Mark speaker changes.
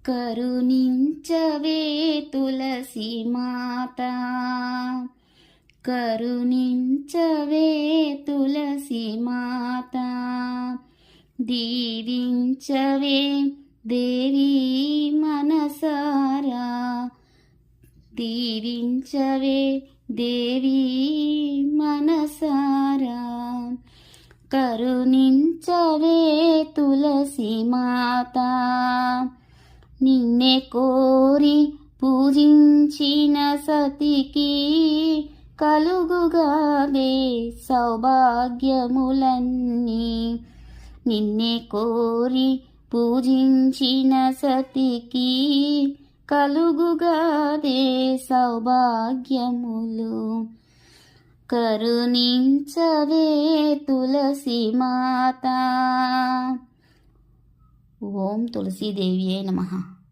Speaker 1: కరుణించవే తులసి మాత, కరుణించవే తులసి మాత, దీవించవే దేవి మనసారా, దీవించవే దేవి మనసారా, కరుణించవే తులసి మాత. నిన్నే కోరి పూజించిన సతికి కలుగుగాదే సౌభాగ్యములన్నీ. నిన్నే కోరి పూజించిన సతికి కలుగుగాదే సౌభాగ్యములు. కరుణించవే తులసి మాత. ఓం తులసీదేవియే నమః.